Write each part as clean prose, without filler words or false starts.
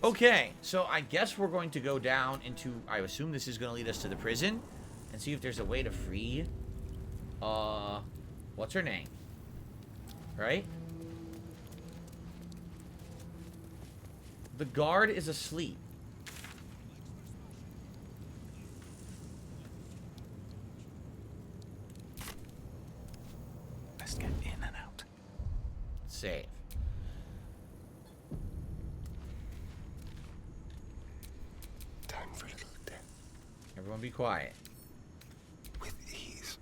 Okay, so I guess we're going to go down into... I assume this is going to lead us to the prison. And see if there's a way to free... what's her name? Right? The guard is asleep. Let's get in and out. Save. Time for a little death. Everyone be quiet. With ease.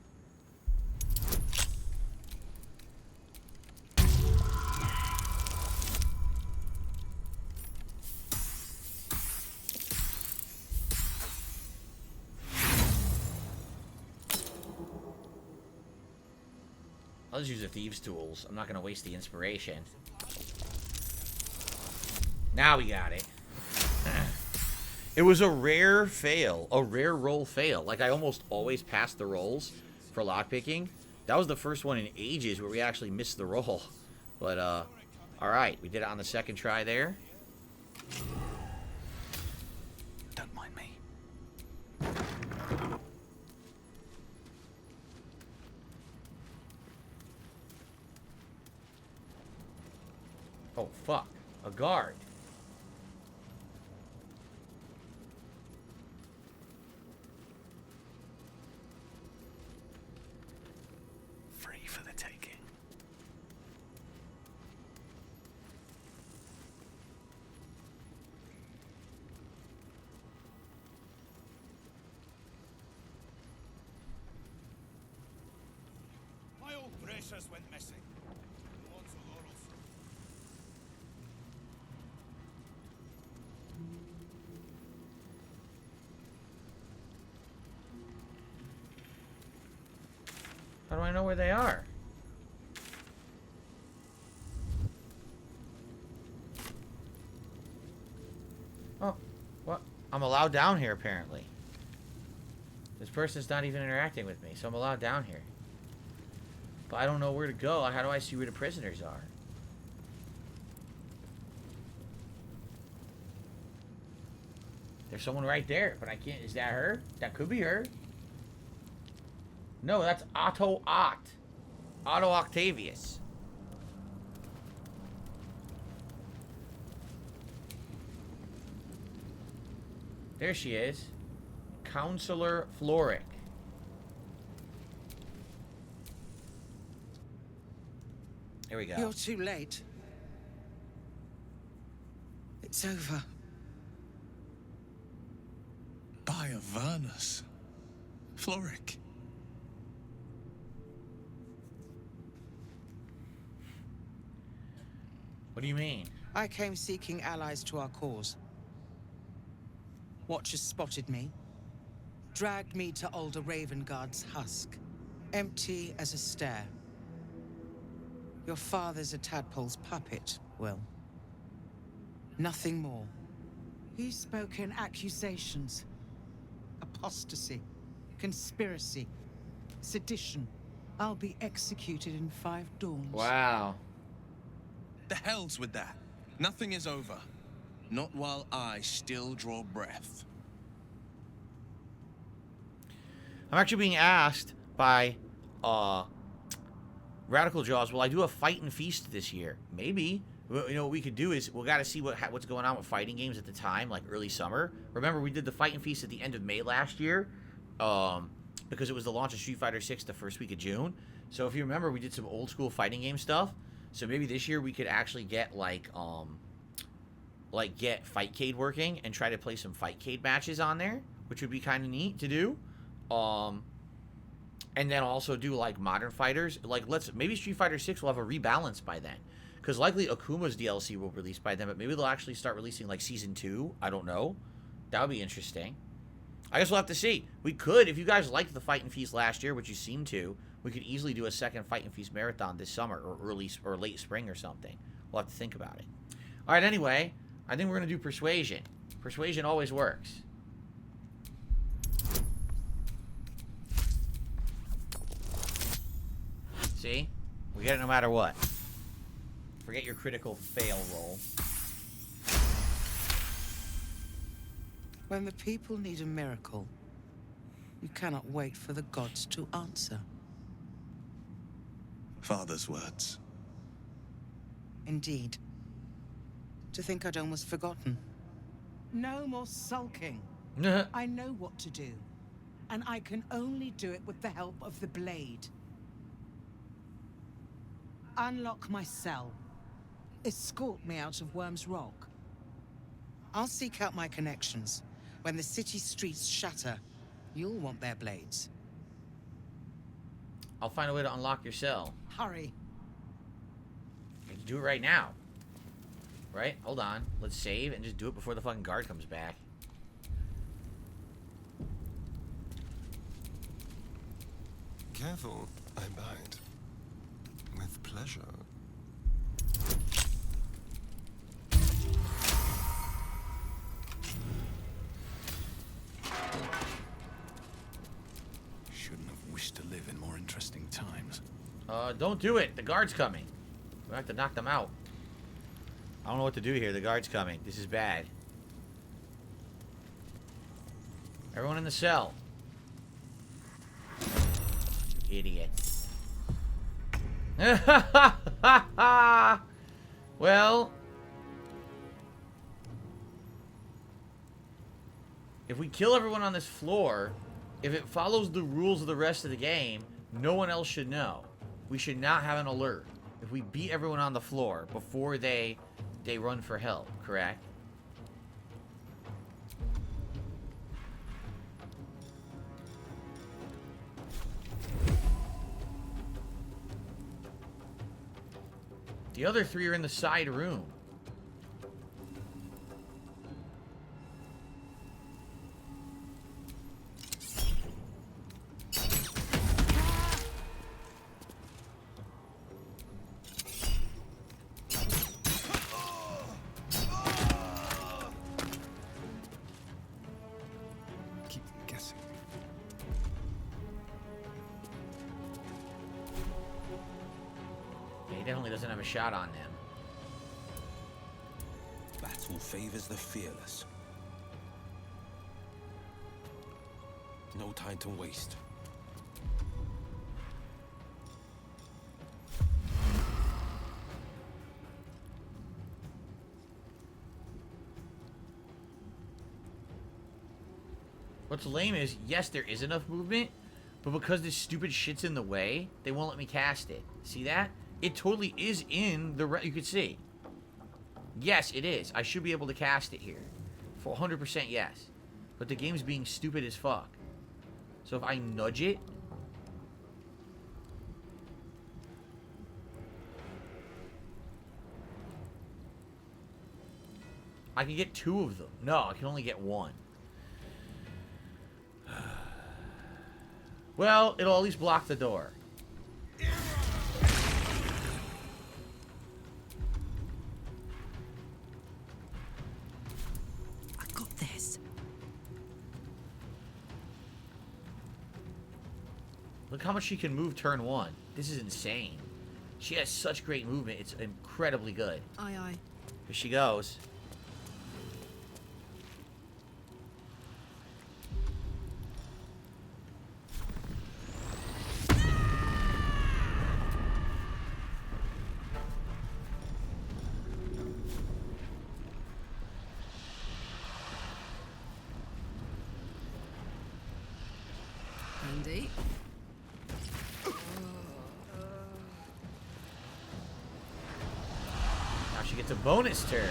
I'll just use the thieves' tools. I'm not going to waste the inspiration. Now we got it. It was a rare fail. A rare roll fail. Like, I almost always pass the rolls for lockpicking. That was the first one in ages where we actually missed the roll. But, alright. We did it on the second try there. Don't mind me. Oh, fuck. A guard. Free for the taking. My old precious went missing. Lots of laurels. How do I know where they are? Oh, what? I'm allowed down here, apparently. This person's not even interacting with me, so I'm allowed down here. But I don't know where to go. How do I see where the prisoners are? There's someone right there, but I can't... Is that her? That could be her. No, that's Otto Ott. Otto Octavius. There she is. Counselor Florrick. Here we go. You're too late. It's over. By Avernus. Florrick. What do you mean? I came seeking allies to our cause. Watchers spotted me, dragged me to Older Ravengard's husk, empty as a stare. Your father's a tadpole's puppet, Will. Nothing more. He's spoken accusations. Apostasy, conspiracy, sedition. I'll be executed in 5 dawns. Wow. The hell's with that. Nothing is over. Not while I still draw breath. I'm actually being asked by Radical Jaws, will I do a fight and feast this year? Maybe. You know what we could do is we got to see what's going on with fighting games at the time, like early summer. Remember, we did the fight and feast at the end of May last year, because it was the launch of Street Fighter 6 the first week of June. So if you remember, we did some old school fighting game stuff. So maybe this year we could actually get like get Fightcade working and try to play some Fightcade matches on there, which would be kind of neat to do. And then also do like Modern Fighters. Like maybe Street Fighter 6 will have a rebalance by then. Because likely Akuma's DLC will release by then, but maybe they'll actually start releasing like Season 2. I don't know. That would be interesting. I guess we'll have to see. We could, if you guys liked the Fight and Feast last year, which you seem to, we could easily do a second Fight and Feast marathon this summer or early or late spring or something. We'll have to think about it. All right, anyway, I think we're going to do Persuasion. Persuasion always works. See? We get it no matter what. Forget your critical fail roll. When the people need a miracle, you cannot wait for the gods to answer. Father's words. Indeed. To think I'd almost forgotten. No more sulking. I know what to do. And I can only do it with the help of the blade. Unlock my cell. Escort me out of Worm's Rock. I'll seek out my connections. When the city streets shatter, you'll want their blades. I'll find a way to unlock your cell. Hurry. I can do it right now. Right? Hold on. Let's save and just do it before the fucking guard comes back. Careful, I bite. With pleasure. Shouldn't have wished to live in more interesting times. Don't do it. The guard's coming. We have to knock them out. I don't know what to do here. The guard's coming. This is bad. Everyone in the cell. Idiot. Well, if we kill everyone on this floor, if it follows the rules of the rest of the game, no one else should know. We should not have an alert if we beat everyone on the floor before they run for help, correct? The other three are in the side room. Keep them guessing. Yeah, he definitely doesn't have a shot on them. Battle favors the fearless. No time to waste. What's lame is, yes, there is enough movement, but because this stupid shit's in the way, they won't let me cast it. See that? It totally is in the... You can see. Yes, it is. I should be able to cast it here. For 100% yes. But the game's being stupid as fuck. So if I nudge it... I can get 2 of them. No, I can only get 1. Well, it'll at least block the door. I got this. Look how much she can move turn 1. This is insane. She has such great movement. It's incredibly good. Aye, aye. Here she goes. Handy. Now she gets a bonus turn.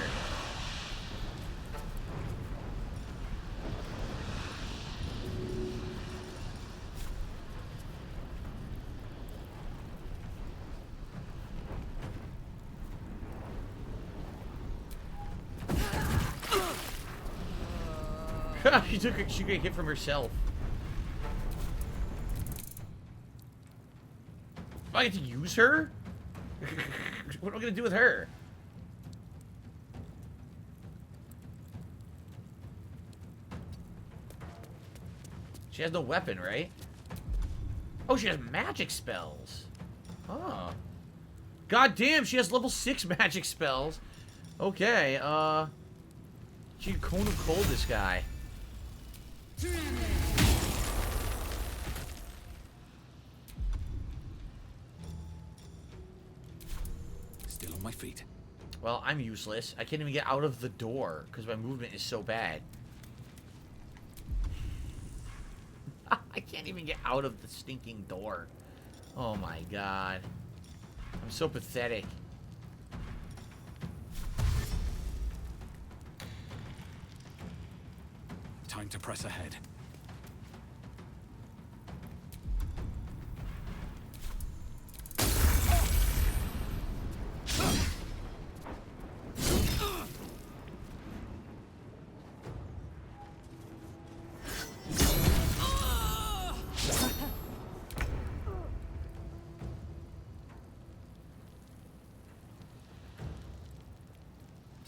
She got hit from herself. I get to use her? What am I gonna do with her? She has no weapon, right? Oh, she has magic spells. Oh. God damn, she has level 6 magic spells. Okay, she can Cone of Cold this guy. Still on my feet. Well, I'm useless. I can't even get out of the door because my movement is so bad. I can't even get out of the stinking door. Oh my god. I'm so pathetic. Time to press ahead.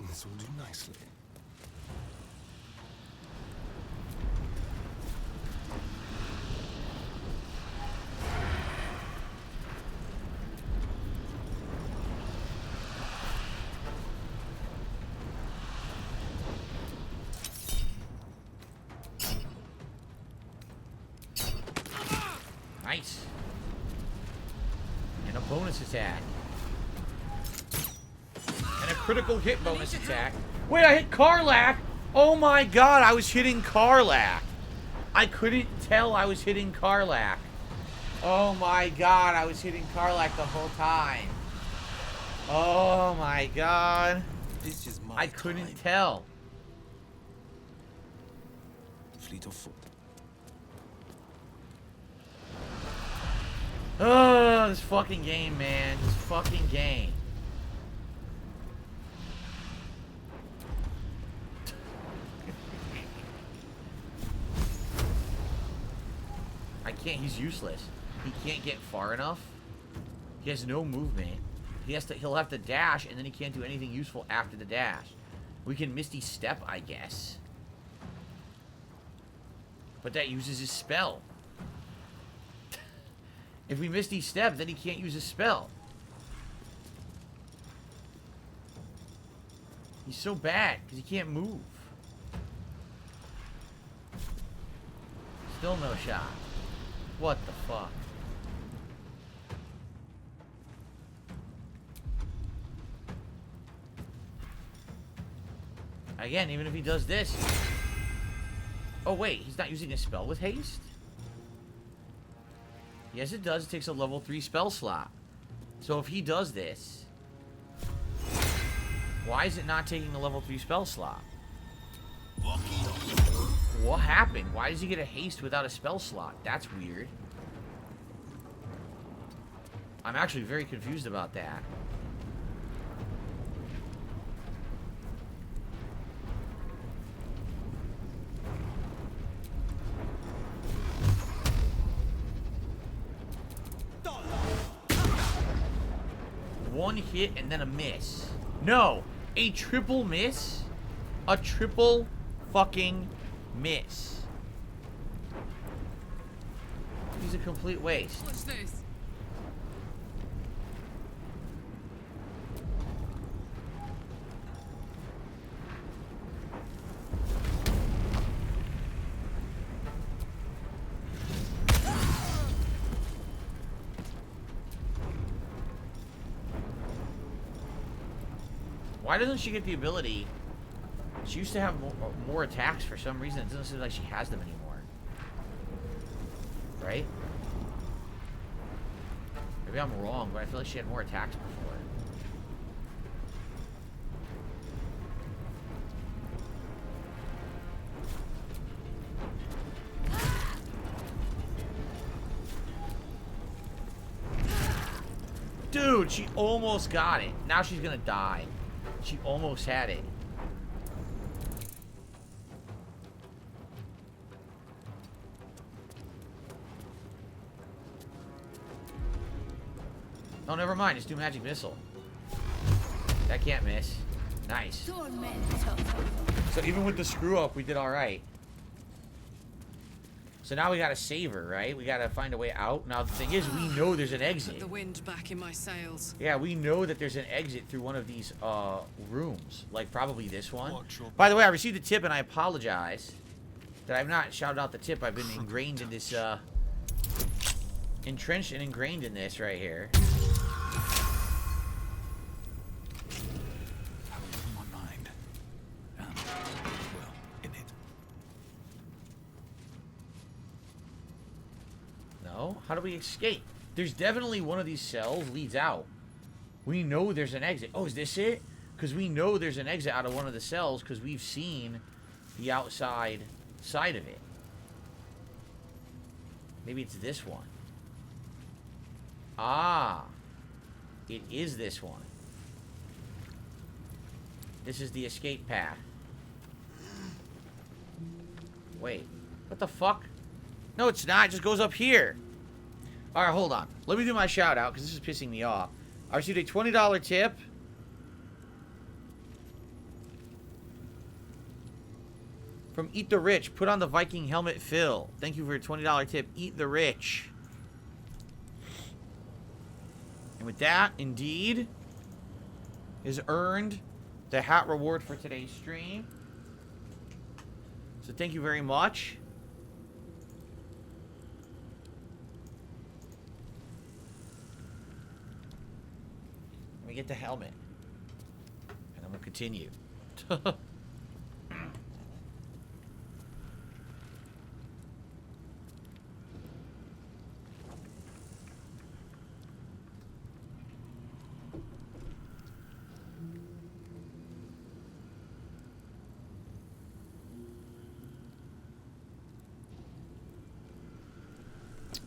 This will do nicely. Nice. And a bonus attack. And a critical hit bonus attack. Wait, I hit Karlach! Oh my god, I was hitting Karlach. I couldn't tell I was hitting Karlach. Oh my god, I was hitting Karlach the whole time. Oh my god. This is my I couldn't time. tell. Fleet of foot. Oh, this fucking game, man. This fucking game. I can't, he's useless. He can't get far enough. He has no movement. He'll have to dash, and then he can't do anything useful after the dash. We can Misty Step, I guess. But that uses his spell. If we Misty Step, then he can't use his spell. He's so bad, because he can't move. Still no shot. What the fuck? Again, even if he does this... Oh wait, he's not using a spell with haste? Yes, it does. It takes a level 3 spell slot. So if he does this... Why is it not taking a level 3 spell slot? What happened? Why does he get a haste without a spell slot? That's weird. I'm actually very confused about that. One hit and then a miss. No! A triple miss? A triple fucking miss. He's a complete waste. What's this? Why doesn't she get the ability? She used to have more attacks for some reason. It doesn't seem like she has them anymore. Right? Maybe I'm wrong, but I feel like she had more attacks before. Dude, she almost got it. Now she's gonna die. She almost had it. Oh, never mind. Just do magic missile. That can't miss. Nice. So even with the screw up, we did all right. So now we gotta save her, right? We gotta find a way out. Now the thing is, we know there's an exit. Put the wind back in my sails. Yeah, we know that there's an exit through one of these rooms. Like probably this one. Watch your By the way, I received a tip and I apologize that I've not shouted out the tip. I've been ingrained in this, entrenched and ingrained in this right here. My mind. And, well, in it. No? How do we escape? There's definitely one of these cells leads out. We know there's an exit. Oh, is this it? Because we know there's an exit out of one of the cells because we've seen the outside side of it. Maybe it's this one. Ah. It is this one. This is the escape path. Wait. What the fuck? No, it's not. It just goes up here. Alright, hold on. Let me do my shout out because this is pissing me off. I received a $20 tip. From Eat the Rich. Put on the Viking helmet, Phil. Thank you for your $20 tip. Eat the Rich. And with that, indeed, is earned the hat reward for today's stream. So thank you very much. Let me get the helmet. And then we'll continue.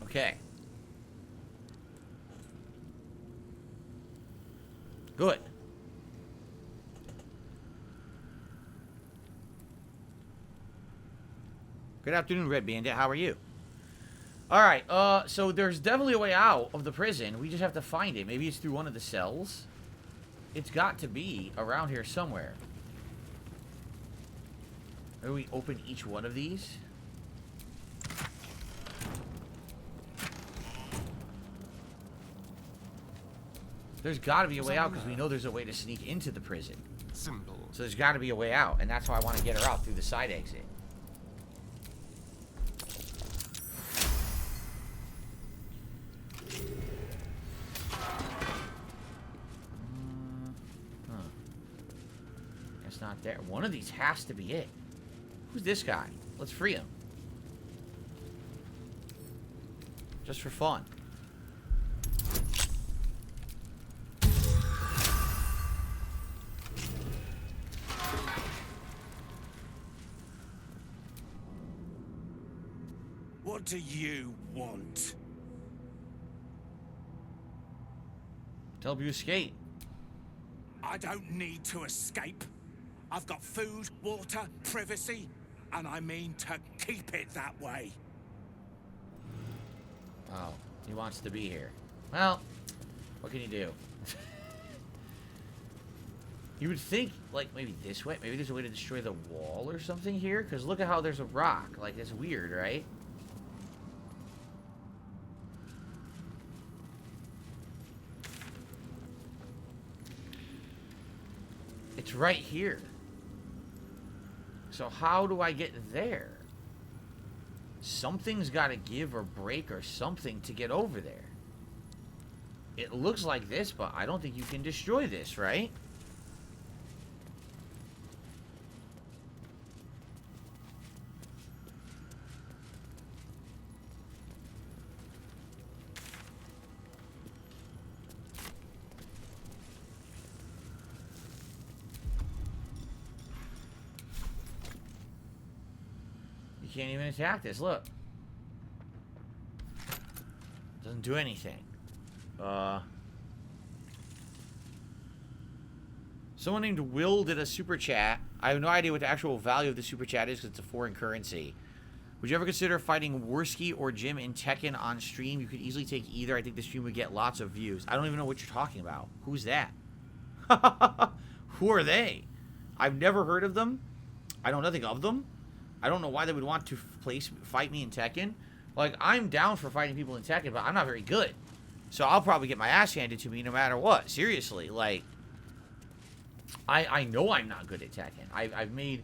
Okay. Good. Good afternoon, Red Bandit. How are you? Alright, so there's definitely a way out of the prison. We just have to find it. Maybe it's through one of the cells. It's got to be around here somewhere. Maybe we open each one of these. There's got to be a way out because we know there's a way to sneak into the prison. Simple. So there's got to be a way out, and that's why I want to get her out through the side exit. It's not there. One of these has to be it. Who's this guy? Let's free him. Just for fun. What do you want? To help you escape. I don't need to escape. I've got food, water, privacy, and I mean to keep it that way. Oh, he wants to be here. Well, what can you do? You would think, like, maybe this way? Maybe there's a way to destroy the wall or something here? Because look at how there's a rock. Like, it's weird, right? It's right here. So how do I get there? Something's got to give or break or something to get over there. It looks like this, but I don't think you can destroy this, right? You can't even attack this, look. Doesn't do anything. Someone named Will did a super chat. I have no idea what the actual value of the super chat is because it's a foreign currency. Would you ever consider fighting Worski or Jim in Tekken on stream? You could easily take either. I think the stream would get lots of views. I don't even know what you're talking about. Who's that? Who are they? I've never heard of them. I know nothing of them. I don't know why they would want to fight me in Tekken. Like, I'm down for fighting people in Tekken, but I'm not very good. So I'll probably get my ass handed to me no matter what. Seriously, like, I know I'm not good at Tekken. I've made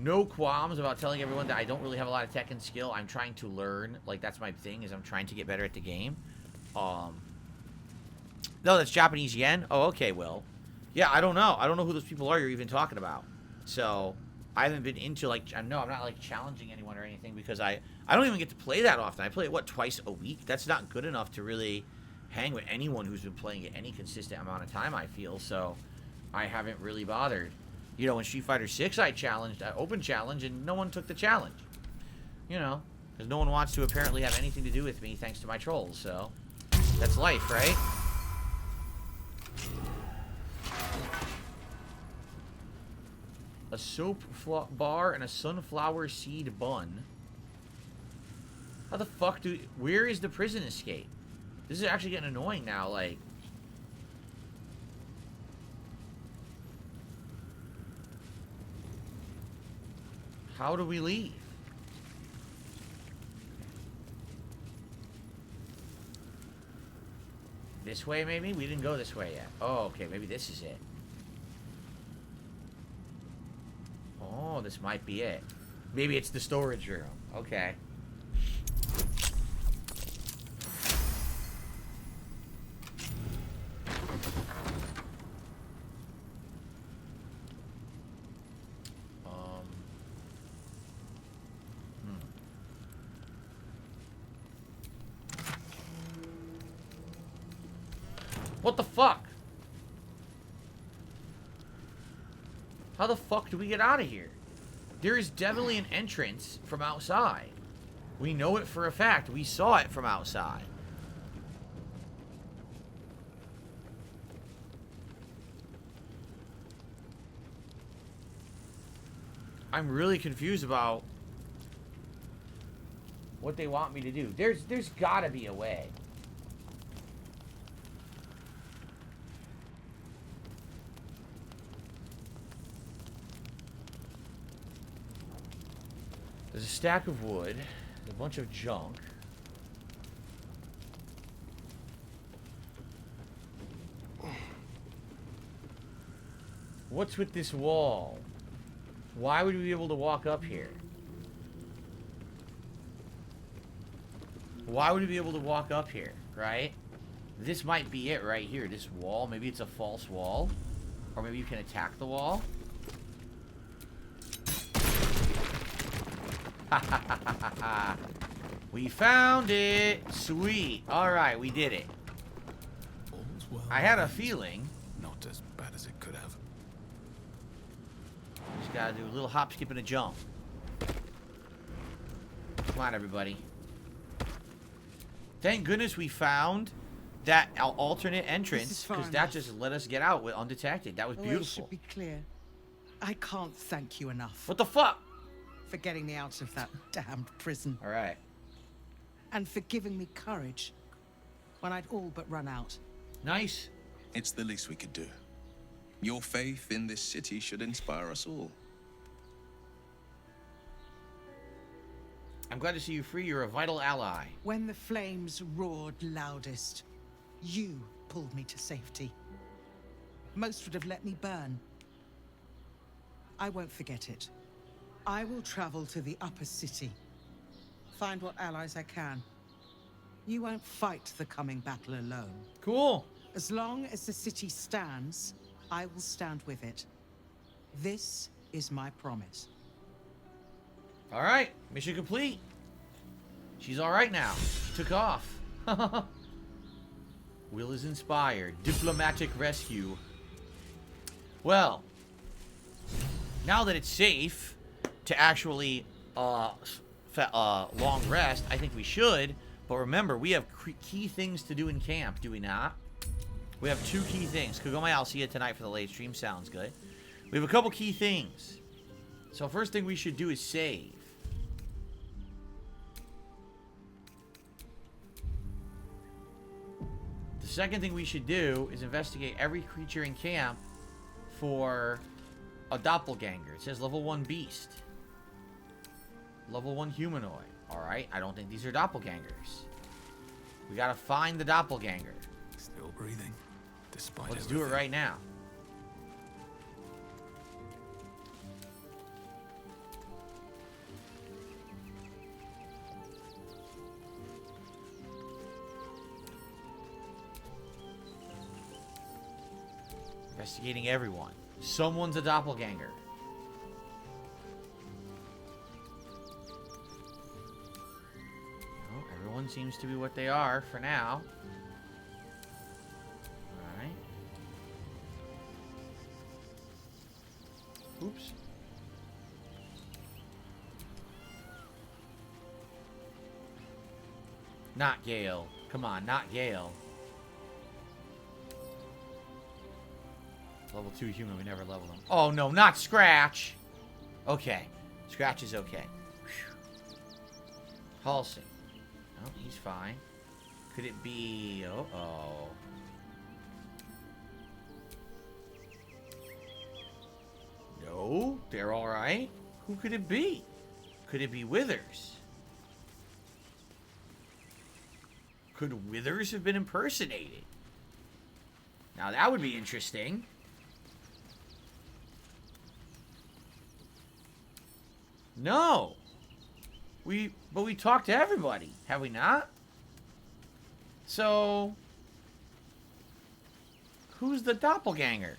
no qualms about telling everyone that I don't really have a lot of Tekken skill. I'm trying to learn. Like, that's my thing, is I'm trying to get better at the game. No, that's Japanese yen? Oh, okay, Will. Yeah, I don't know. I don't know who those people are you're even talking about. So, I haven't been into, like, no, I'm not, like, challenging anyone or anything because I don't even get to play that often. I play it, what, twice a week? That's not good enough to really hang with anyone who's been playing it any consistent amount of time, I feel. So, I haven't really bothered. You know, in Street Fighter 6, I open challenge, and no one took the challenge. You know, because no one wants to apparently have anything to do with me thanks to my trolls, so that's life, right? A soap bar and a sunflower seed bun. How the fuck where is the prison escape? This is actually getting annoying now, like... How do we leave? This way, maybe? We didn't go this way yet. Oh, okay. Maybe this is it. Oh, this might be it. Maybe it's the storage room. Okay. What the fuck? How the fuck do we get out of here? There is definitely an entrance from outside. We know it for a fact. We saw it from outside. I'm really confused about what they want me to do. There's gotta be a way. There's a stack of wood, a bunch of junk. What's with this wall? Why would we be able to walk up here? Why would we be able to walk up here, right? This might be it right here, this wall. Maybe it's a false wall. Or maybe you can attack the wall. We found it. Sweet. Alright, we did it. All's well. I had a feeling. Not as bad as it could have. Just gotta do a little hop, skip, and a jump. Come on, everybody. Thank goodness we found that alternate entrance, because that just let us get out undetected. That was beautiful. It should be clear. I can't thank you enough What the fuck? for getting me out of that damned prison. Alright. And for giving me courage when I'd all but run out. Nice. It's the least we could do. Your faith in this city should inspire us all. I'm glad to see you free. You're a vital ally. When the flames roared loudest, you pulled me to safety. Most would have let me burn. I won't forget it. I will travel to the upper city. Find what allies I can. You won't fight the coming battle alone. Cool. As long as the city stands, I will stand with it. This is my promise. Alright. Mission complete. She's alright now. She took off. Will is inspired. Diplomatic rescue. Well, now that it's safe to actually long rest, I think we should. But remember, we have key things to do in camp, do we not? We have 2 key things. Kagome, I'll see you tonight for the late stream. Sounds good. We have a couple key things. So first thing we should do is save. The second thing we should do is investigate every creature in camp for a doppelganger. It says level 1 beast. Level 1 humanoid. Alright, I don't think these are doppelgangers. We gotta find the doppelganger. Still breathing, despite Let's do it right now. Investigating everyone. Someone's a doppelganger. Oh, everyone seems to be what they are for now. Alright. Oops. Not Gale. Come on, not Gale. Level 2 human, we never leveled him. Oh no, not Scratch! Okay. Scratch is okay. Whew. Halsey. Oh, he's fine. Could it be... Uh-oh. No, they're alright. Who could it be? Could it be Withers? Could Withers have been impersonated? Now that would be interesting. No. But we talked to everybody, have we not? So, who's the doppelganger?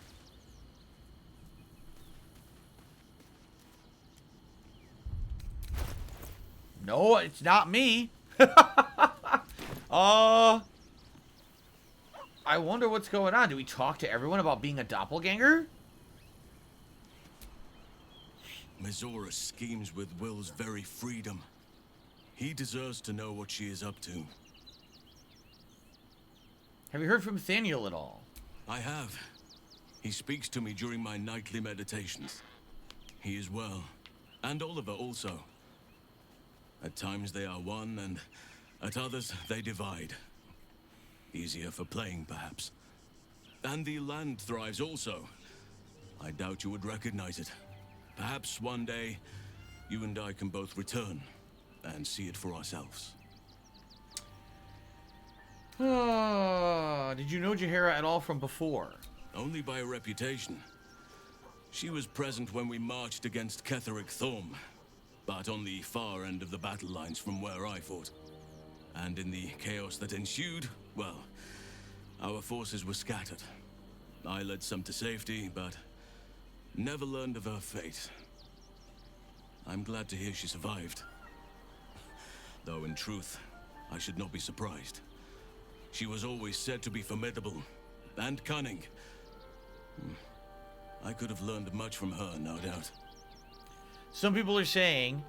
No, it's not me. I wonder what's going on. Do we talk to everyone about being a doppelganger? Mizora schemes with Will's very freedom. He deserves to know what she is up to. Have you heard from Thaniel at all? I have. He speaks to me during my nightly meditations. He is well. And Oliver also. At times they are one, and at others they divide. Easier for playing, perhaps. And the land thrives also. I doubt you would recognize it. Perhaps one day, you and I can both return and see it for ourselves. Did you know Jaheira at all from before? Only by reputation. She was present when we marched against Ketheric Thorm, but on the far end of the battle lines from where I fought. And in the chaos that ensued, well, our forces were scattered. I led some to safety, but never learned of her fate. I'm glad to hear she survived. Though in truth, I should not be surprised. She was always said to be formidable and cunning. I could have learned much from her, no doubt. Some people are saying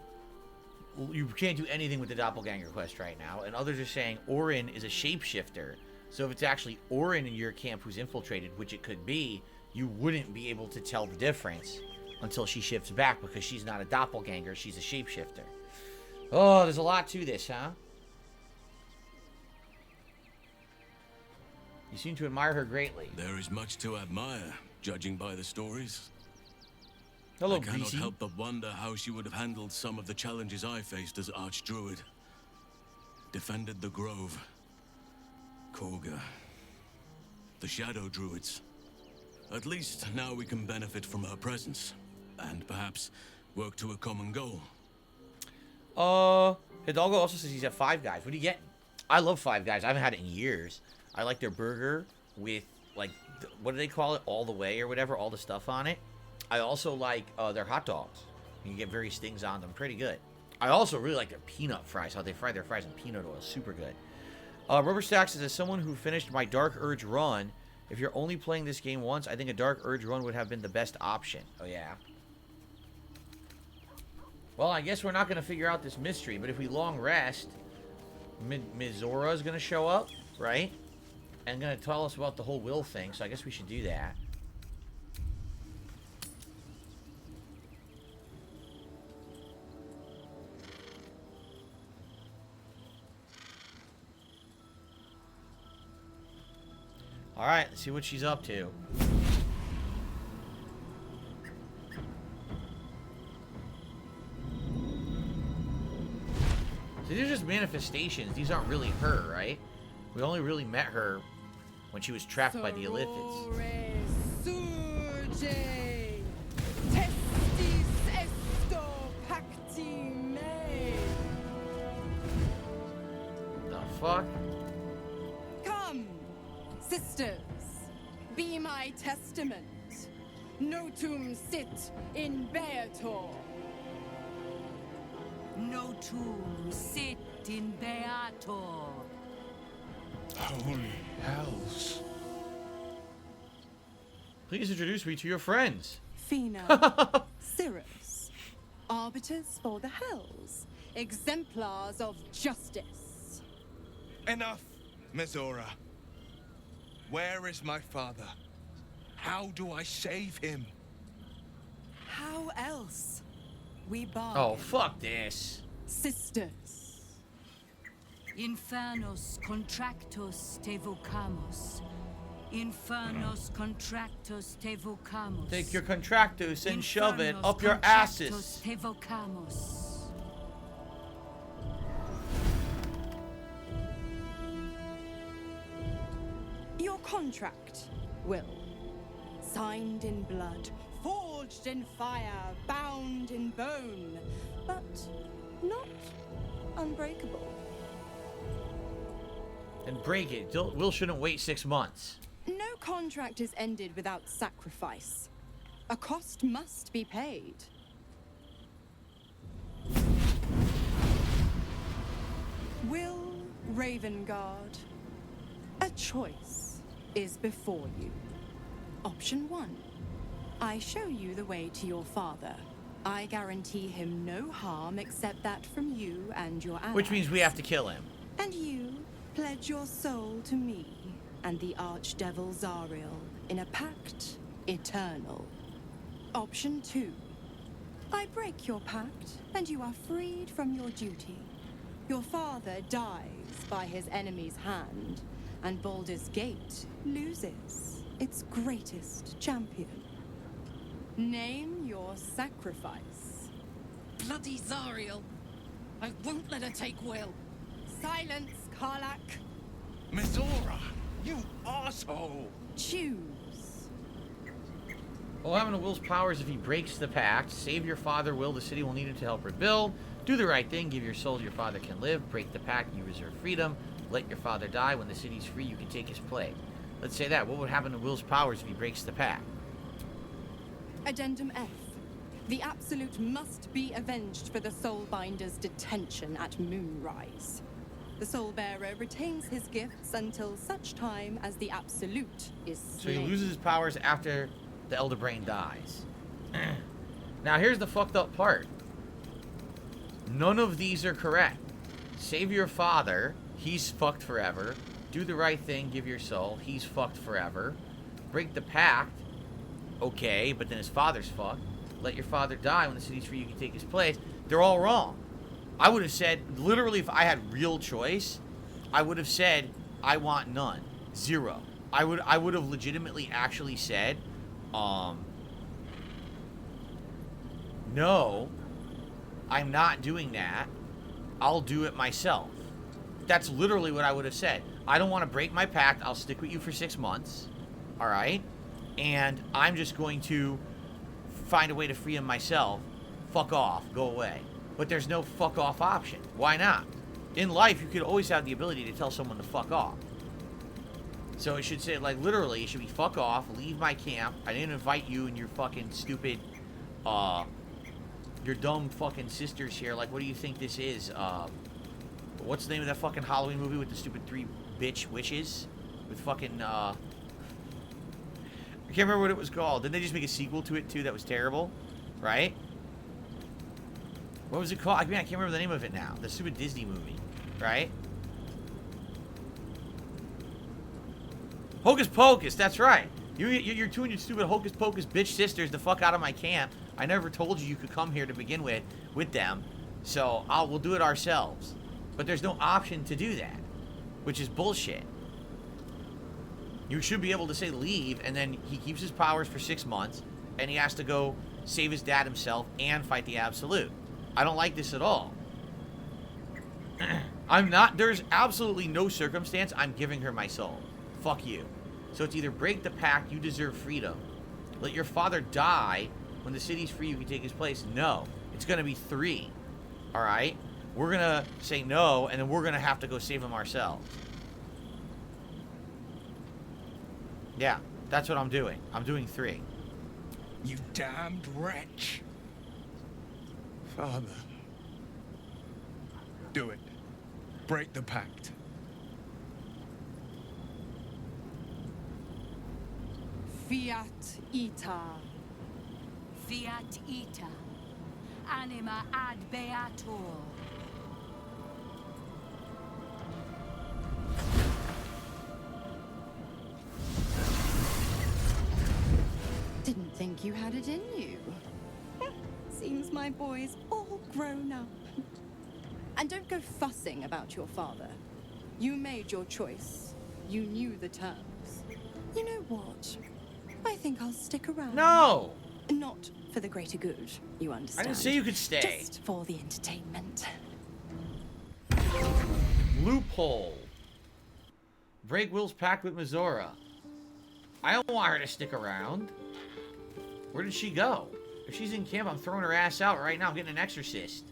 you can't do anything with the doppelganger quest right now, and others are saying Orin is a shapeshifter. So if it's actually Orin in your camp who's infiltrated, which it could be, you wouldn't be able to tell the difference until she shifts back, because she's not a doppelganger, she's a shapeshifter. Oh, there's a lot to this, huh? You seem to admire her greatly. There is much to admire, judging by the stories. Hello, I cannot Greasy. help but wonder how she would have handled some of the challenges I faced as Archdruid. Defended the Grove, Korga, the Shadow Druids. At least now we can benefit from her presence, and perhaps work to a common goal. Hidalgo also says he's at Five Guys. What are you getting? I love Five Guys. I haven't had it in years. I like their burger with, like, what do they call it? All the way or whatever, all the stuff on it. I also like their hot dogs. You get various things on them. Pretty good. I also really like their peanut fries. How they fry their fries in peanut oil. Super good. Rubber Stacks says, as someone who finished my Dark Urge run, if you're only playing this game once, I think a Dark Urge run would have been the best option. Oh, yeah. Well, I guess we're not going to figure out this mystery, but if we long rest, Mizora is going to show up, right? And going to tell us about the whole will thing, so I guess we should do that. Alright, let's see what she's up to. So these are just manifestations. These aren't really her, right? We only really met her when she was trapped by the Illithids. The fuck? Come, sisters, be my testament. Notum sit in Beator. Notum sit in Beator. Holy hells. Please introduce me to your friends. Fina, Cirrus, arbiters for the hells, exemplars of justice. Enough, Mizora. Where is my father? How do I save him? How else? We Oh, bargain. fuck this. Sisters. Infernos contractos te vocamos. Infernos contractos te vocamos. Take your contractus and shove it Infernos up your contractos asses. te vocamos. Your contract, Will. Signed in blood, forged in fire, bound in bone, but not unbreakable. And break it. Will shouldn't wait 6 months. No contract is ended without sacrifice. A cost must be paid. Will Ravengard, a choice is before you. Option 1. I show you the way to your father. I guarantee him no harm except that from you and your allies. Which means we have to kill him. And you pledge your soul to me and the archdevil Zariel in a pact eternal. Option 2. I break your pact and you are freed from your duty. Your father dies by his enemy's hand, and Baldur's Gate loses its greatest champion. Name your sacrifice. Bloody Zariel. I won't let her take Will. Silence, Karlak. Mizora, you asshole! Choose. What will happen to Will's powers if he breaks the pact? Save your father, Will. The city will need him to help rebuild. Do the right thing. Give your soul your father can live. Break the pact. You reserve freedom. Let your father die. When the city's free, you can take his place. Let's say that. What would happen to Will's powers if he breaks the pact? Addendum F. The Absolute must be avenged for the Soulbinder's detention at Moonrise. The Soulbearer retains his gifts until such time as the Absolute is So he slain. loses his powers after the Elder Brain dies. Now here's the fucked up part. None of these are correct. Save your father. He's fucked forever. Do the right thing. Give your soul. He's fucked forever. Break the pact. Okay, but then his father's fucked. Let your father die. When the city's free, you can take his place. They're all wrong. I would have said, literally, if I had real choice, I would have said, I want none. 0. I would have legitimately actually said, no, I'm not doing that. I'll do it myself. That's literally what I would have said. I don't want to break my pact. I'll stick with you for 6 months. All right? And I'm just going to find a way to free him myself. Fuck off. Go away. But there's no fuck off option. Why not? In life, you could always have the ability to tell someone to fuck off. So it should say, like, literally, it should be fuck off, leave my camp. I didn't invite you and your fucking stupid, your dumb fucking sisters here. Like, what do you think this is? What's the name of that fucking Halloween movie with the stupid 3 bitch witches? With fucking, I can't remember what it was called. Didn't they just make a sequel to it, too, that was terrible? Right? What was it called? I can't remember the name of it now. The stupid Disney movie. Right? Hocus Pocus, that's right. You're two and your stupid Hocus Pocus bitch sisters the fuck out of my camp. I never told you could come here to begin with them. So, we'll do it ourselves. But there's no option to do that. Which is bullshit. You should be able to say leave, and then he keeps his powers for 6 months, and he has to go save his dad himself and fight the Absolute. I don't like this at all. There's absolutely no circumstance I'm giving her my soul. Fuck you. So it's either break the pact, you deserve freedom. Let your father die. When the city's free, you can take his place. No. It's going to be 3. Alright? We're going to say no, and then we're going to have to go save him ourselves. Yeah. That's what I'm doing. I'm doing 3. You damned wretch. Father. Do it. Break the pact. Fiat ita. Fiat ita. Anima ad beator. Didn't think you had it in you. Seems my boy's all grown up. And don't go fussing about your father. You made your choice. You knew the terms. You know what? I think I'll stick around. No! Not for the greater good, you understand. I didn't say you could stay. Just for the entertainment. Loophole. Break Will's pact with Mizora. I don't want her to stick around. Where did she go? If she's in camp, I'm throwing her ass out right now. I'm getting an exorcist.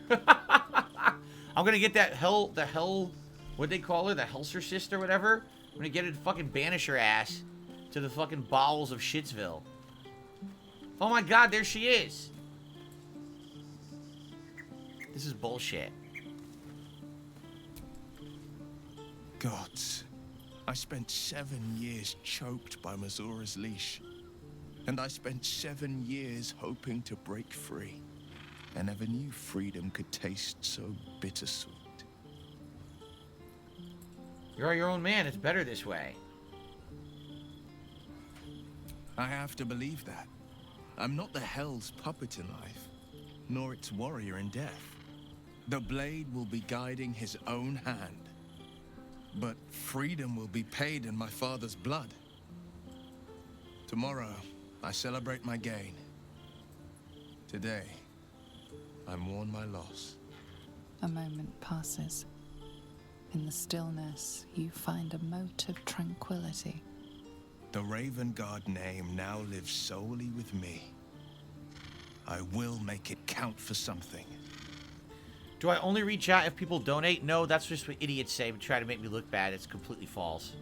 I'm gonna get the hell, what'd they call her? The Helsercist or whatever? I'm gonna get her to fucking banish her ass to the fucking bowels of Shitsville. Oh my god, there she is. This is bullshit. Gods. I spent 7 years choked by Mizora's leash. And I spent 7 years hoping to break free. I never knew freedom could taste so bittersweet. You're your own man. It's better this way. I have to believe that. I'm not the Hell's puppet in life, nor its warrior in death. The blade will be guiding his own hand. But freedom will be paid in my father's blood. Tomorrow, I celebrate my gain. Today, I mourn my loss. A moment passes. In the stillness, you find a mote of tranquility. The Raven Guard name now lives solely with me. I will make it count for something. Do I only reach out if people donate? No, that's just what idiots say to try to make me look bad. It's completely false.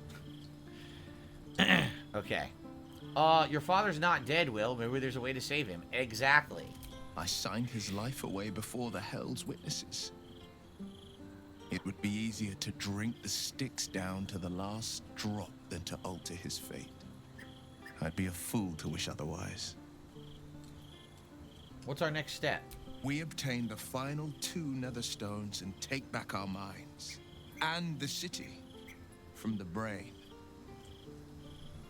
Okay. Your father's not dead, Will. Maybe there's a way to save him. Exactly. I signed his life away before the Hell's witnesses. It would be easier to drink the sticks down to the last drop than to alter his fate. I'd be a fool to wish otherwise. What's our next step? We obtain the final 2 nether stones and take back our minds. And the city. From the brain.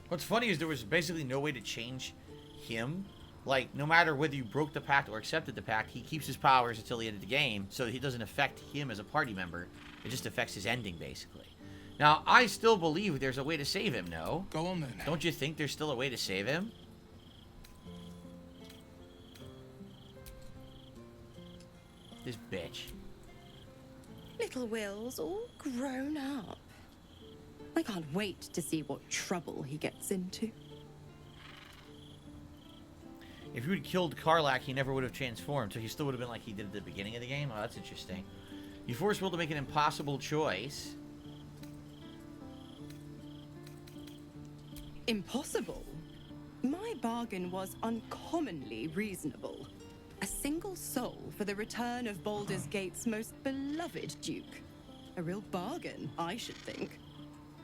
What's funny is there was basically no way to change him. Like, no matter whether you broke the pact or accepted the pact, he keeps his powers until the end of the game, so he doesn't affect him as a party member. It just affects his ending, basically. Now, I still believe there's a way to save him, no? Go on then. Don't you think there's still a way to save him? This bitch. Little Will's all grown up. I can't wait to see what trouble he gets into. If you had killed Karlach, he never would have transformed, so he still would have been like he did at the beginning of the game? Oh, that's interesting. You force Will to make an impossible choice. Impossible? My bargain was uncommonly reasonable. A single soul for the return of Baldur's Gate's most beloved Duke. A real bargain, I should think.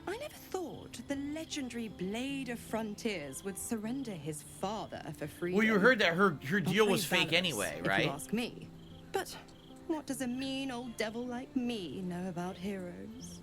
I never thought the legendary Blade of Frontiers would surrender his father for freedom. Well, you heard that her deal was Free fake balance, anyway, if right? you ask me. But what does a mean old devil like me know about heroes?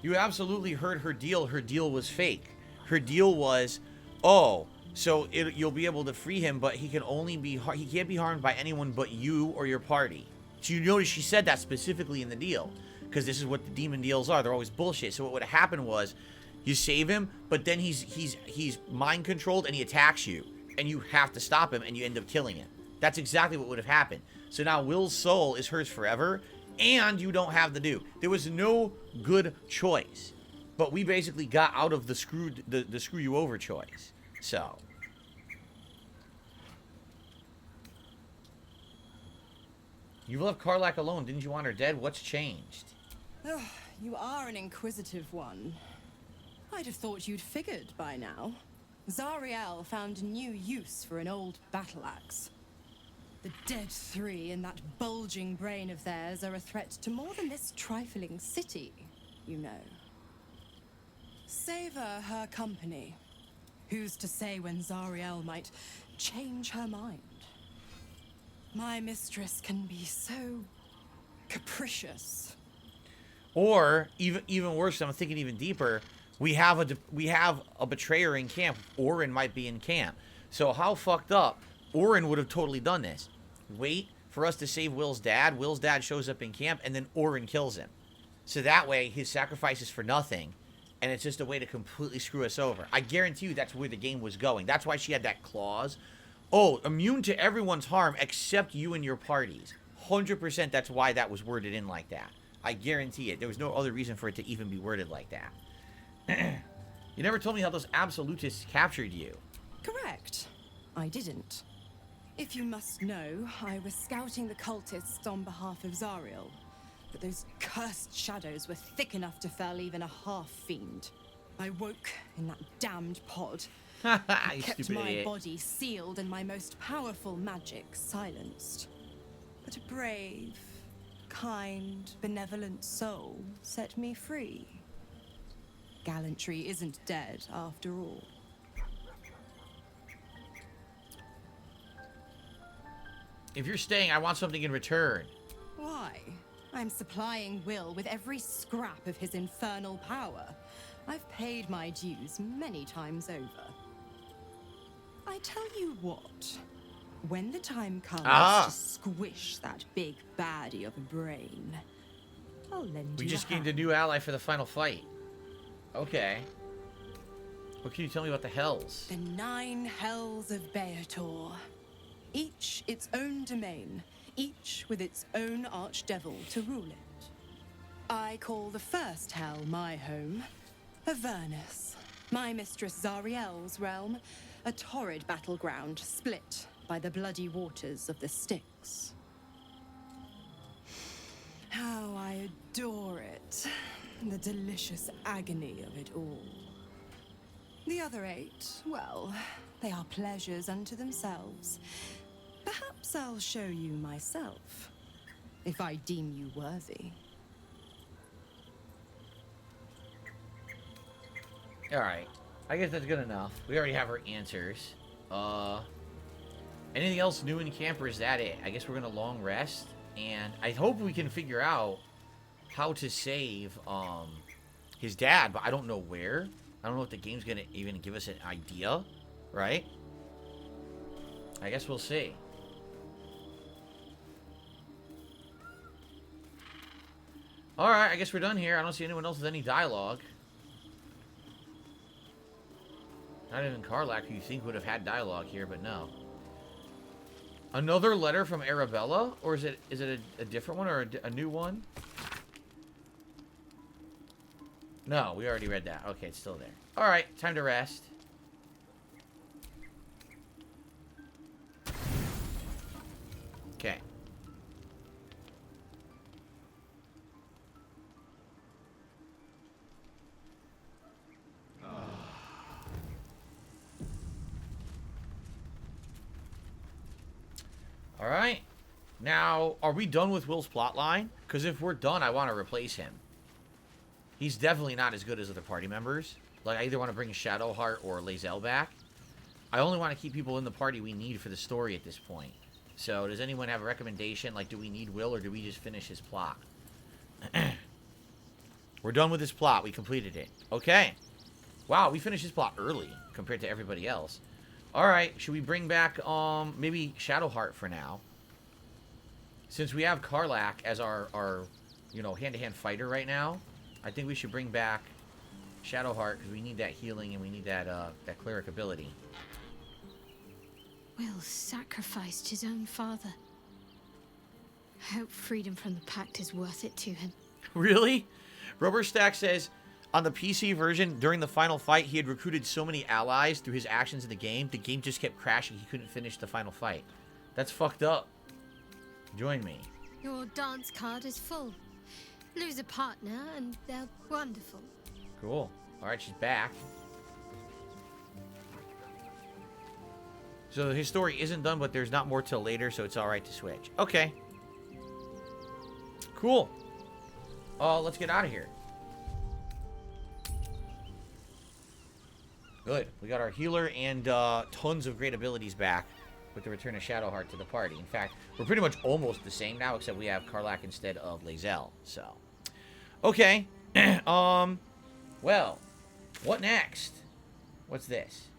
You absolutely heard her deal. Her deal was fake. Her deal was, oh, so you'll be able to free him, but he can only be he can't be harmed by anyone but you or your party. So you notice she said that specifically in the deal, because this is what the demon deals are. They're always bullshit. So what would have happened was, you save him, but then he's mind controlled and he attacks you, and you have to stop him, and you end up killing him. That's exactly what would have happened. So now Will's soul is hers forever, and you don't have the do. There was no good choice, but we basically got out of the screw you over choice. So you left Karlach alone. Didn't you want her dead? What's changed? You are an inquisitive one. I'd have thought you'd figured by now. Zariel found a new use for an old battle axe. The dead three in that bulging brain of theirs are a threat to more than this trifling city, you know. Savor her company. Who's to say when Zariel might change her mind? My mistress can be so capricious. Or even worse, I'm thinking even deeper. We have a betrayer in camp. Orin might be in camp. So how fucked up? Orin would have totally done this. Wait for us to save Will's dad. Will's dad shows up in camp, and then Orin kills him. So that way, his sacrifice is for nothing, and it's just a way to completely screw us over. I guarantee you that's where the game was going. That's why she had that clause. Oh, immune to everyone's harm except you and your parties. 100% that's why that was worded in like that. I guarantee it. There was no other reason for it to even be worded like that. You never told me how those absolutists captured you. Correct. I didn't. If you must know, I was scouting the cultists on behalf of Zariel. But those cursed shadows were thick enough to fell even a half-fiend. I woke in that damned pod. Kept my idiot. body sealed and my most powerful magic silenced. But a brave, kind, benevolent soul set me free. Gallantry isn't dead after all. If you're staying, I want something in return. Why? I'm supplying Will with every scrap of his infernal power. I've paid my dues many times over. I tell you what, when the time comes to squish that big baddie of a brain, I'll lend We you just a gained a hand. new ally for the final fight. Okay. What can you tell me about the Hells? The 9 Hells of Beator. Each its own domain, each with its own archdevil to rule it. I call the first hell my home, Avernus. My mistress Zariel's realm, a torrid battleground split by the bloody waters of the Styx. How I adore it, the delicious agony of it all. The other 8, well, they are pleasures unto themselves. Perhaps I'll show you myself, if I deem you worthy. Alright. I guess that's good enough. We already have our answers. Anything else new in camp, or is that it? I guess we're gonna long rest, and I hope we can figure out how to save, his dad, but I don't know where. I don't know if the game's gonna even give us an idea, right? I guess we'll see. Alright, I guess we're done here. I don't see anyone else with any dialogue. Not even Karlak, who you think would have had dialogue here, but no. Another letter from Arabella? Or is it a different one, or a new one? No, we already read that. Okay, it's still there. Alright, time to rest. Okay. Alright. Now, are we done with Will's plotline? Because if we're done, I want to replace him. He's definitely not as good as other party members. Like, I either want to bring Shadowheart or Lae'zel back. I only want to keep people in the party we need for the story at this point. So, does anyone have a recommendation? Like, do we need Will, or do we just finish his plot? We're done with his plot. We completed it. Okay. Wow, we finished his plot early compared to everybody else. Alright, should we bring back, maybe Shadowheart for now? Since we have Karlak as our you know, hand-to-hand fighter right now, I think we should bring back Shadowheart, because we need that healing and we need that, that cleric ability. Will sacrificed his own father. I hope freedom from the pact is worth it to him. Really? Rubberstack says, on the PC version, during the final fight, he had recruited so many allies through his actions in the game just kept crashing. He couldn't finish the final fight. That's fucked up. Join me. Your dance card is full. Lose a partner and they're wonderful. Cool. Alright, she's back. So his story isn't done, but there's not more till later, so it's alright to switch. Okay. Cool. Let's get out of here. Good. We got our healer and tons of great abilities back with the return of Shadowheart to the party. In fact, we're pretty much almost the same now, except we have Karlach instead of Lae'zel. So, okay. Well, what next? What's this?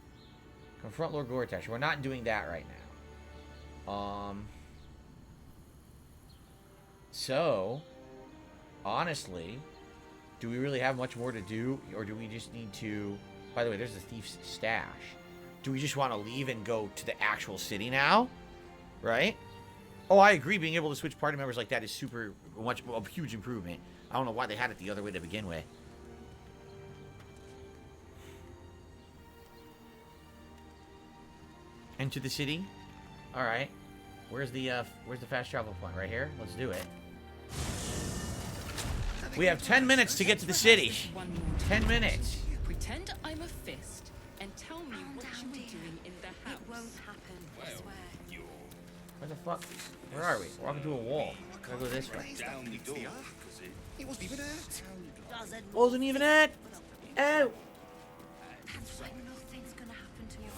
Confront Lord Gortash. We're not doing that right now. So, honestly, do we really have much more to do, or do we just need to... By the way, there's the thief's stash. Do we just want to leave and go to the actual city now? Right? Oh, I agree. Being able to switch party members like that is a huge improvement. I don't know why they had it the other way to begin with. Enter the city. All right. Where's the fast travel point? Right here. Let's do it. We have 10 minutes to get to the city. 10 minutes. Pretend I'm a fist and tell me what you were doing in the house. It won't happen, I swear. Where the fuck? Where are we? We're walking to a wall. Gotta go this way. It wasn't even it. Wasn't even it. Oh.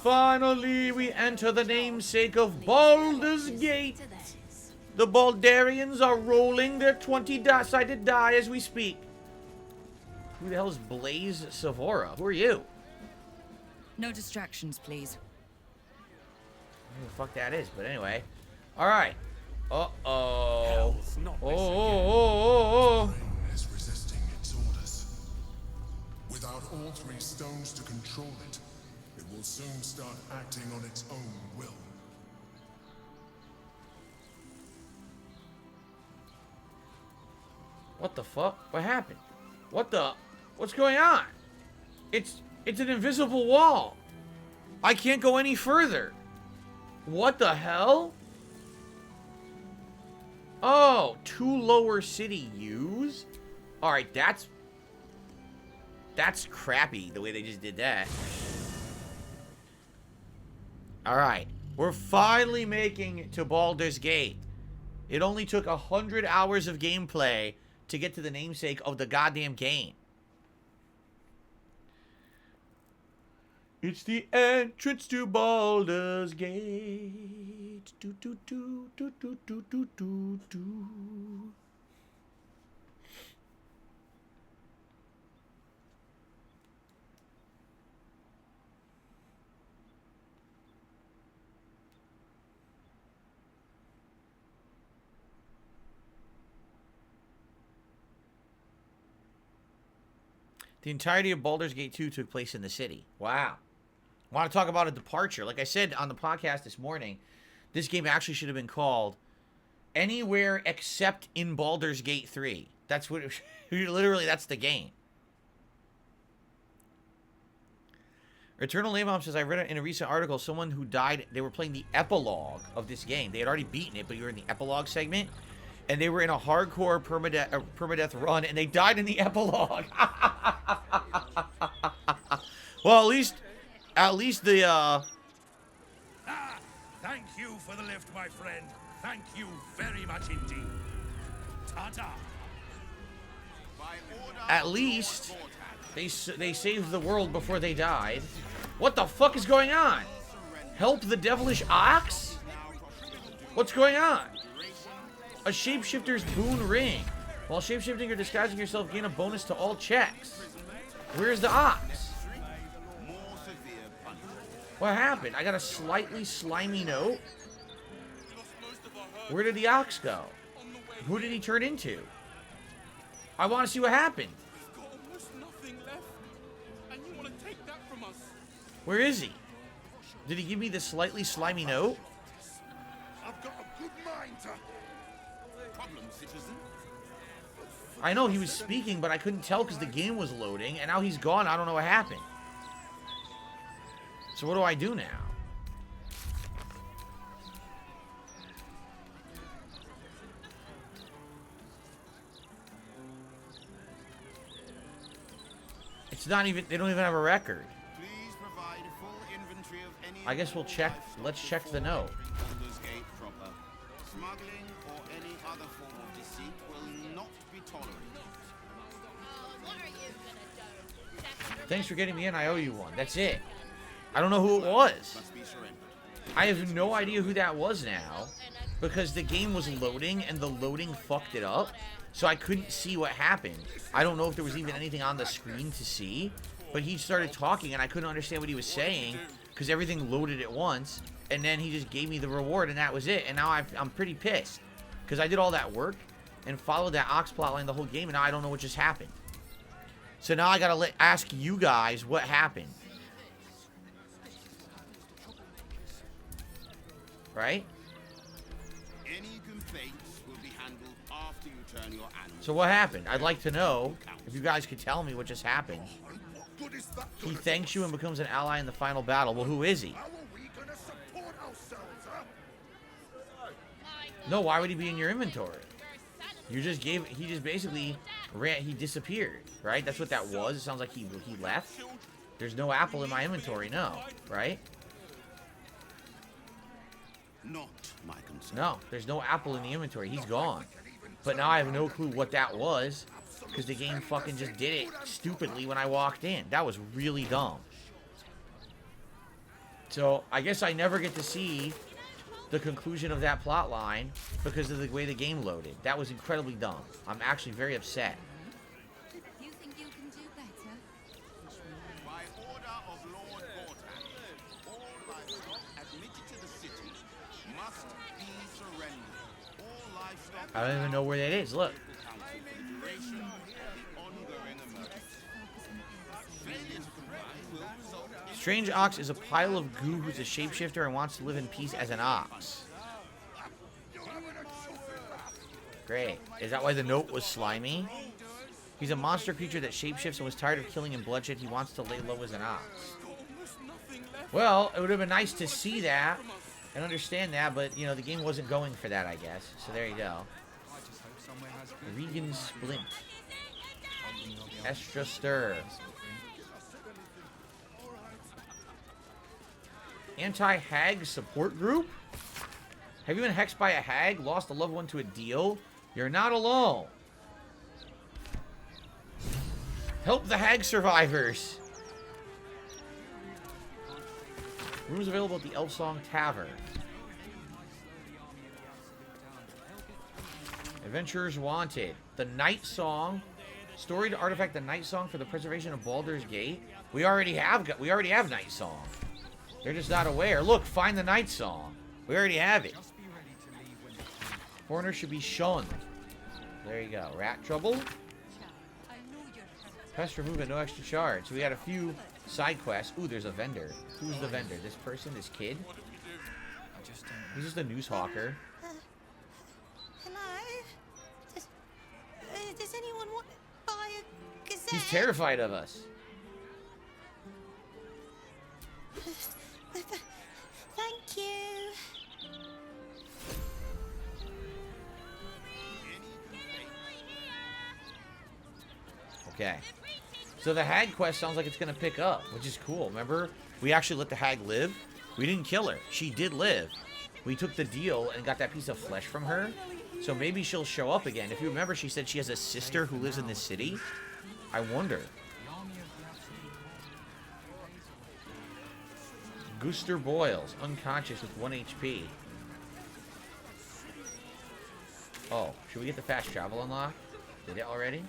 Finally, we enter the namesake of Baldur's Gate. The Baldarians are rolling their 20-sided die as we speak. Who the hell is Blaze Savora? Who are you? No distractions, please. Who the fuck that is, but anyway. Alright. Uh-oh. Oh. Is resisting its orders. Without all three stones to control it, it will soon start acting on its own will. What the fuck? What happened? What's going on? It's an invisible wall. I can't go any further. What the hell? Oh, 2 lower city U's? Alright, that's crappy the way they just did that. Alright, we're finally making it to Baldur's Gate. It only took 100 hours of gameplay to get to the namesake of the goddamn game. It's the entrance to Baldur's Gate. Do, do, do, do, do, do, do, do, do. The entirety of Baldur's Gate 2 took place in the city. Wow. I want to talk about a departure. Like I said on the podcast this morning, this game actually should have been called Anywhere Except in Baldur's Gate 3. That's what it, literally, that's the game. Eternal Navom says, I read it in a recent article, someone who died, they were playing the epilogue of this game. They had already beaten it, but you were in the epilogue segment. And they were in a hardcore permadeath run, and they died in the epilogue. Well, at least the, Thank you for the lift, my friend. Thank you very much indeed. Ta-ta. At least they saved the world before they died. What the fuck is going on? Help the devilish ox? What's going on? A shapeshifter's boon ring. While shapeshifting or disguising yourself, gain a bonus to all checks. Where's the ox? What happened? I got a slightly slimy note. Where did the ox go? Who did he turn into? I want to see what happened. Where is he? Did he give me the slightly slimy note? I've got a good mind to... Problem, citizen? I know he was speaking, but I couldn't tell because the game was loading, and now he's gone. I don't know what happened. So what do I do now? It's not even, they don't even have a record. Please provide a full inventory of any I guess we'll check, let's check the note. Baldur's Gate proper. Smuggling or any other form of deceit will not be tolerated. Thanks for getting me in, I owe you one. That's it. I don't know who it was. Must be surrendered. I have no idea who that was now, because the game was loading and the loading fucked it up, so I couldn't see what happened. I don't know if there was even anything on the screen to see, but he started talking and I couldn't understand what he was saying because everything loaded at once, and then he just gave me the reward and that was it. And now I'm pretty pissed because I did all that work and followed that Ox plotline the whole game, and now I don't know what just happened. So now I gotta ask you guys what happened. Right? Any complaints will be handled after you turn your animal. So what happened? I'd like to know if you guys could tell me what just happened. He thanks you and becomes an ally in the final battle. Well, who is he? No, why would he be in your inventory? You just gave, he just basically ran, he disappeared, right? That's what that was. It sounds like he left. There's no apple in my inventory, no, right? Not my concern. No, there's no apple in the inventory. He's gone. But now I have no clue what that was, because the game fucking just did it stupidly when I walked in. That was really dumb. So I guess I never get to see the conclusion of that plot line because of the way the game loaded. That was incredibly dumb. I'm actually very upset. You think you can do better? By order of Lord Vortak, all livestock admitted to the city must be surrendered. All livestock. I don't even know where that is. Look. Strange Ox is a pile of goo who's a shapeshifter and wants to live in peace as an ox. Great. Is that why the note was slimy? He's a monster creature that shapeshifts and was tired of killing and bloodshed. He wants to lay low as an ox. Well, it would have been nice to see that and understand that, but, you know, the game wasn't going for that, I guess. So there you go. Regan Splint. Extra Stir. Anti-hag support group? Have you been hexed by a hag? Lost a loved one to a deal? You're not alone. Help the hag survivors. Rooms available at the Elfsong Tavern. Adventurers wanted. The Night Song. Storied artifact, the Night Song for the preservation of Baldur's Gate. We already have Night Song. They're just not aware. Look, find the Night Song. We already have it. Foreigners should be shunned. There you go. Rat trouble. Pest removal, no extra charge. So we got a few side quests. Ooh, there's a vendor. Who's the vendor? This person? This kid? He's just a news hawker. Hello? Does anyone want to buy a gazette? He's terrified of us. Thank you. Okay. So the hag quest sounds like it's going to pick up, which is cool. Remember? We actually let the hag live. We didn't kill her. She did live. We took the deal and got that piece of flesh from her. So maybe she'll show up again. If you remember, she said she has a sister who lives in this city. I wonder. Gooster Boyles, unconscious with 1 HP. Oh, should we get the fast travel unlocked? Did it already?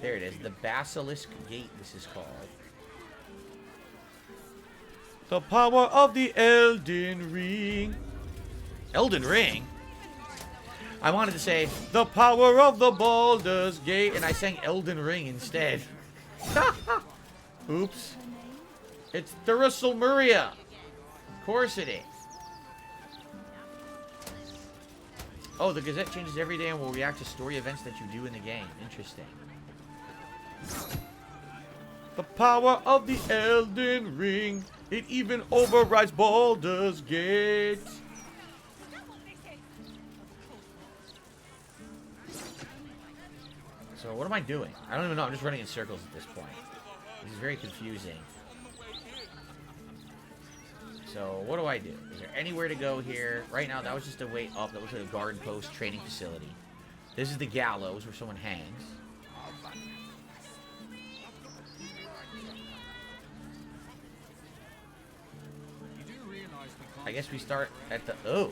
There it is. The Basilisk Gate, this is called. The power of the Elden Ring. Elden Ring? I wanted to say, the power of the Baldur's Gate, and I sang Elden Ring instead. Oops. It's Thursilmuria. Of course it is. Oh, the Gazette changes every day and will react to story events that you do in the game. Interesting. The power of the Elden Ring. It even overrides Baldur's Gate. So what am I doing? I don't even know. I'm just running in circles at this point. This is very confusing. So, what do I do? Is there anywhere to go here? Right now, that was just a way up. That looks like a guard post training facility. This is the gallows where someone hangs. I guess we start at the... Oh!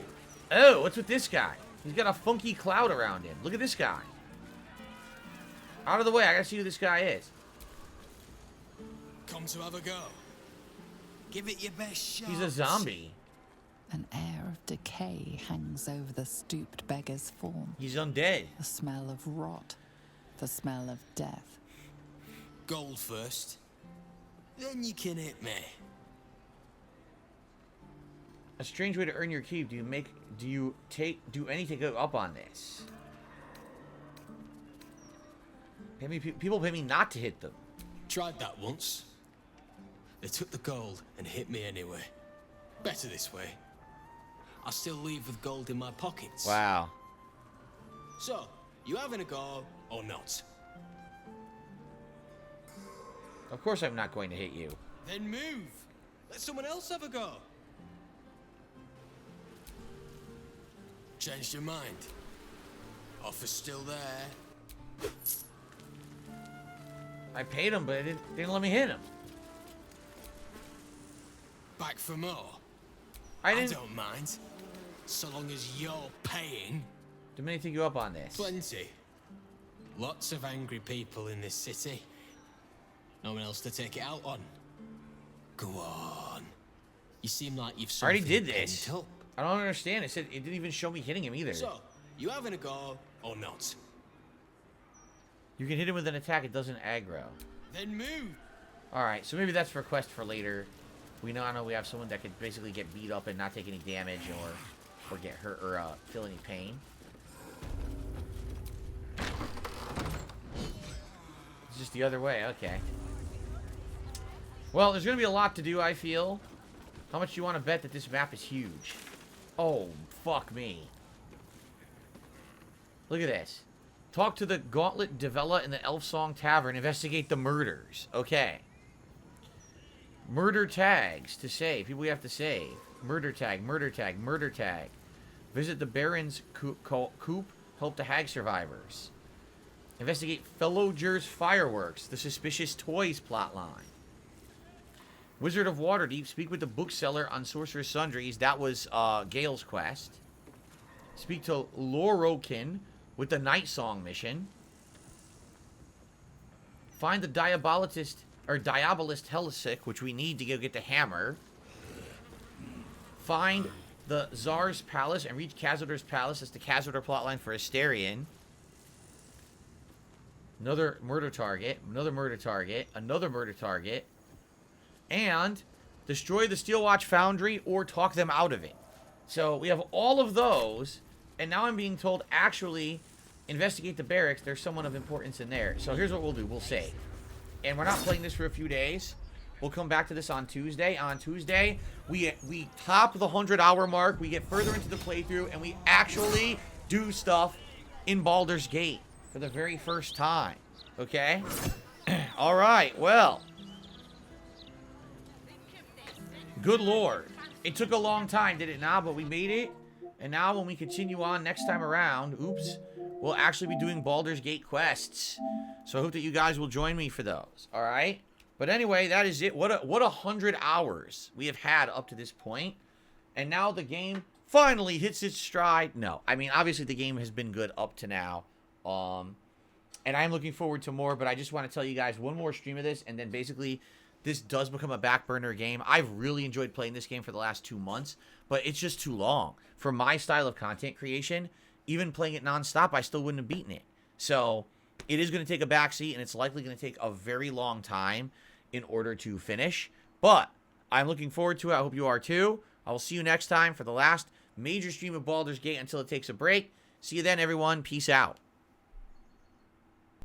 Oh, what's with this guy? He's got a funky cloud around him. Look at this guy. Out of the way, I gotta see who this guy is. Come to have a go. Give it your best shot. He's a zombie. An air of decay hangs over the stooped beggar's form. He's undead. The smell of rot. The smell of death. Gold first. Then you can hit me. A strange way to earn your keep. Do you do anything to go up on this? People pay me not to hit them. Tried that once. They took the gold and hit me anyway. Better this way. I still leave with gold in my pockets. Wow. So, you having a go or not? Of course I'm not going to hit you. Then move. Let someone else have a go. Changed your mind? Offer's still there. I paid him, but it didn't let me hit him. Back for more? I don't mind. So long as you're paying. Do many take you up on this? Plenty. Lots of angry people in this city. No one else to take it out on. Go on. You seem like you've I already something did this. pent up. I don't understand. It didn't even show me hitting him either. So, you having a go or not? You can hit him with an attack. It doesn't aggro. Then move. All right, so maybe that's for quest for later. I know we have someone that could basically get beat up and not take any damage or get hurt or feel any pain. It's just the other way. Okay. Well, there's going to be a lot to do, I feel. How much do you want to bet that this map is huge? Oh, fuck me. Look at this. Talk to the Gauntlet Devella in the Elf Song Tavern. Investigate the murders. Okay. Murder tags to save. People we have to save. Murder tag, murder tag, murder tag. Visit the Baron's coop. Help the hag survivors. Investigate Fellowger's fireworks. The suspicious toys plotline. Wizard of Waterdeep. Speak with the bookseller on Sorcerer's Sundries. That was Gale's quest. Speak to Lorokin with the Night Song mission. Find the Diabolist Helisic, which we need to go get the hammer. Find the Tsar's Palace and reach Kazador's Palace. That's the Kazador plotline for Asterion. Another murder target. Another murder target. Another murder target. And destroy the Steelwatch Foundry or talk them out of it. So we have all of those. And now I'm being told, actually, investigate the barracks. There's someone of importance in there. So here's what we'll do. We'll save. And we're not playing this for a few days. We'll come back to this on Tuesday. On Tuesday, we top the 100-hour mark. We get further into the playthrough, and we actually do stuff in Baldur's Gate for the very first time. Okay? All right. Well. Good Lord. It took a long time, did it not? But we made it. And now when we continue on next time around, oops, we'll actually be doing Baldur's Gate quests. So I hope that you guys will join me for those. All right? But anyway, that is it. What 100 hours we have had up to this point. And now the game finally hits its stride. No, I mean, obviously the game has been good up to now. And I'm looking forward to more, but I just want to tell you guys one more stream of this, and then basically this does become a back burner game. I've really enjoyed playing this game for the last 2 months, but it's just too long. For my style of content creation, even playing it nonstop, I still wouldn't have beaten it. So it is going to take a backseat, and it's likely going to take a very long time in order to finish. But I'm looking forward to it. I hope you are too. I will see you next time for the last major stream of Baldur's Gate until it takes a break. See you then, everyone. Peace out.